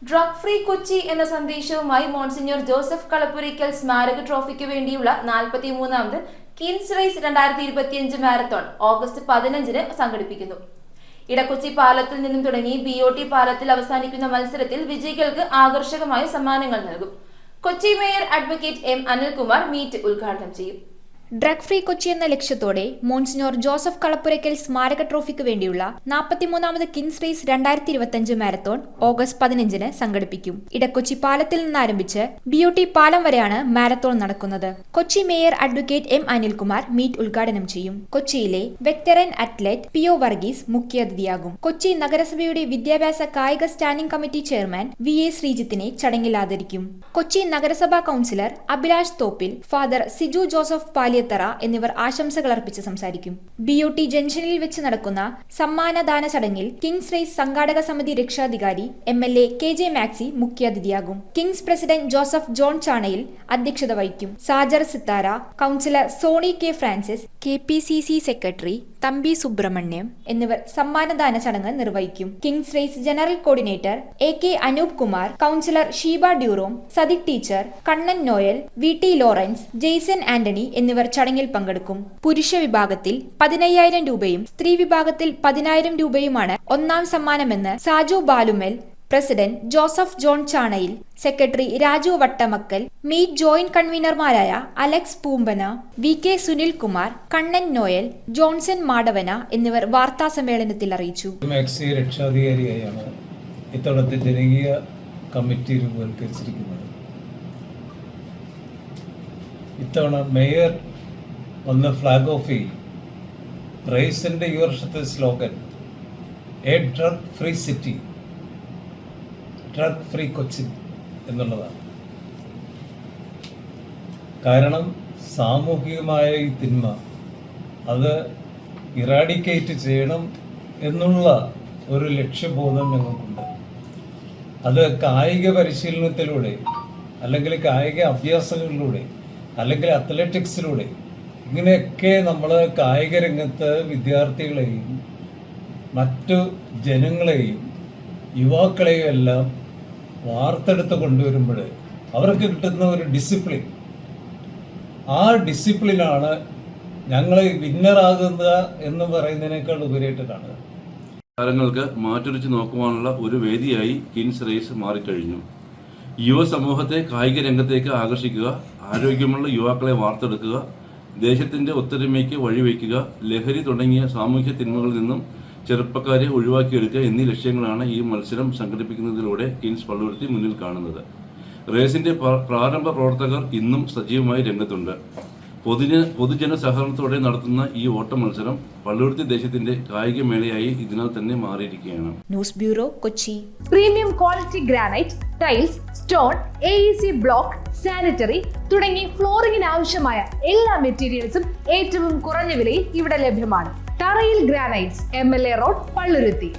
Drug free Kochi എന്ന സന്ദേശവുമായി monsignor Joseph Kalappurakkal സ്മാരക ട്രോഫിക്ക് വേണ്ടിയുള്ള 43ാമത് കിൻസ് റേസ് 2025 മാരത്തോൺ ഓഗസ്റ്റ് 15-ന് സംഘടിപ്പിക്കുന്നു. ഇടക്കൊച്ചി പാലത്തിൽ നിന്നും തുടങ്ങി BOT പാലത്തിൽ അവസാനിക്കുന്ന മത്സരത്തിൽ വിജയികൾക്ക് ആകർഷകമായ സമ്മാനങ്ങൾ നൽകും. Kochi mayor advocate M. Anilkumar meet ഉദ്ഘാടനം ചെയ്യും. ഡ്രഗ് ഫ്രീ കൊച്ചി എന്ന ലക്ഷ്യത്തോടെ മോൺസിഞ്ഞോർ ജോസഫ് കളപ്പുരയ്ക്കൽ സ്മാരക ട്രോഫിക്ക് വേണ്ടിയുള്ള 43ാമത് കിൻസ് റേസ് 2025 മാരത്തോൺ ഓഗസ്റ്റ് 15-ന് സംഘടിപ്പിക്കും. ഇടക്കൊച്ചി പാലത്തിൽ നിന്നാരംഭിച്ച് BOT പാലം വരെയാണ് മാരത്തോൺ നടക്കുന്നത്. Kochi mayor advocate M. Anilkumar meet ഉദ്ഘാടനം ചെയ്യും. കൊച്ചിയിലെ വെറ്ററൻ അത്ലറ്റ് PO വർഗീസ് മുഖ്യാതിഥിയാകും. കൊച്ചി നഗരസഭയുടെ വിദ്യാഭ്യാസ കായിക സ്റ്റാൻഡിംഗ് കമ്മിറ്റി ചെയർമാൻ VA ശ്രീജിത്തിനെ ചടങ്ങിൽ ആദരിക്കും. കൊച്ചി നഗരസഭാ councillor Abhilash Thoppil, father Siju Joseph Paliyathara എന്നിവർ ആശംസകൾ അർപ്പിച്ച് സംസാരിക്കും. BOT ജംഗ്ഷനിൽ വെച്ച് നടക്കുന്ന സമ്മാനദാന ചടങ്ങിൽ കിങ്സ് റേസ് സംഘാടക സമിതി രക്ഷാധികാരി MLA KJ മാക്സി മുഖ്യാതിഥിയാകും. Kings president Joseph John Chanayil അധ്യക്ഷത വഹിക്കും. Sajar Sithara, councillor Sony K. Francis, KPCC secretary Thampi Subrahmanyam എന്നിവർ സമ്മാനദാന ചടങ്ങ് നിർവഹിക്കും. Kings race general coordinator AK. Anoop Kumar, councillor Sheeba Durom, Sadiq teacher, Kannan Noel, VT Lawrence, Jaison Antony എന്നിവർ ചടങ്ങിൽ പങ്കെടുക്കും. പുരുഷ വിഭാഗത്തിൽ 15,000 രൂപയും സ്ത്രീ വിഭാഗത്തിൽ 10,000 രൂപയുമാണ് ഒന്നാം സമ്മാനമെന്ന് Saju Balumal, president Joseph John Chanayil, secretary Raju Vattamakkal, meet joint കൺവീനർമാരായ Alex Poompana, VK Sunil Kumar, Kannan Noel, Johnson Madavana എന്നിവർ വാർത്താ സമ്മേളനത്തിൽ അറിയിച്ചു. രക്ഷാധികാരിയായാണ് ഇത്തവണത്തെ ജനകീയ കമ്മിറ്റി രൂപവൽക്കരിച്ചിരിക്കുന്നത്. ഇത്തവണ മേയർ വന്ന് ഫ്ലാഗ് ഓഫ് ചെയ്യും. റേസിന്റെ ഈ വർഷത്തെ slogan A drug free city, drug free Kochi എന്നുള്ളതാണ്. കാരണം സാമൂഹികമായ ഈ തിന്മ അത് ഇറാഡിക്കേറ്റ് ചെയ്യണം എന്നുള്ള ഒരു ലക്ഷ്യബോധം ഞങ്ങൾക്കുണ്ട്. അത് കായിക പരിശീലനത്തിലൂടെ, അല്ലെങ്കിൽ കായിക അഭ്യാസങ്ങളിലൂടെ, അല്ലെങ്കിൽ അത്ലറ്റിക്സിലൂടെ, ഇങ്ങനെയൊക്കെ നമ്മൾ കായിക രംഗത്ത് വിദ്യാർത്ഥികളെയും മറ്റു ജനങ്ങളെയും യുവാക്കളെയും എല്ലാം വാർത്തെടുത്ത് കൊണ്ടുവരുമ്പോൾ അവർക്ക് കിട്ടുന്ന ഒരു ഡിസിപ്ലിൻ, ആ ഡിസിപ്ലിനാണ് ഞങ്ങൾ വിന്നറാകുക എന്ന് പറയുന്നതിനേക്കാൾ ഉപരിയായിട്ട് കാണുക. താരങ്ങൾക്ക് മാറ്റുരച്ച് നോക്കുവാനുള്ള ഒരു വേദിയായി കിൻസ് റേസ് മാറിക്കഴിഞ്ഞു. യുവസമൂഹത്തെ കായിക രംഗത്തേക്ക് ആകർഷിക്കുക, ആരോഗ്യമുള്ള യുവാക്കളെ വാർത്തെടുക്കുക, ദേശത്തിൻ്റെ ഒത്തൊരുമയ്ക്ക് വഴിവെക്കുക, ലഹരി തുടങ്ങിയ സാമൂഹ്യ തിന്മകളിൽ നിന്നും ചെറുപ്പക്കാരെ ഒഴിവാക്കിയെടുക്കുക എന്നീ ലക്ഷ്യങ്ങളാണ് ഈ മത്സരം സംഘടിപ്പിക്കുന്നതിലൂടെ കിൻസ് പള്ളുരുത്തി മുന്നിൽ കാണുന്നത്. റേസിന്റെ പ്രാരംഭ പ്രവർത്തകർ ഇന്നും സജീവമായി രംഗത്തുണ്ട്. പൊതുജന സഹകരണത്തോടെ നടത്തുന്ന ഈ ഓട്ട മത്സരം പള്ളുരുത്തി ദേശത്തിന്റെ കായിക മേളയായി ഇതിനാൽ തന്നെ മാറിയിരിക്കുകയാണ്. News bureau, Kochi. Premium quality granite, tiles, stone, AEC block, sanitary തുടങ്ങി ഫ്ലോറിംഗിന് ആവശ്യമായ എല്ലാ മെറ്റീരിയൽസും ഏറ്റവും കുറഞ്ഞ വിലയിൽ ഇവിടെ ലഭ്യമാണ്. തറയിൽ ഗ്രാനൈറ്റ്സ്, MLA റോഡ്, പള്ളുരുത്തി.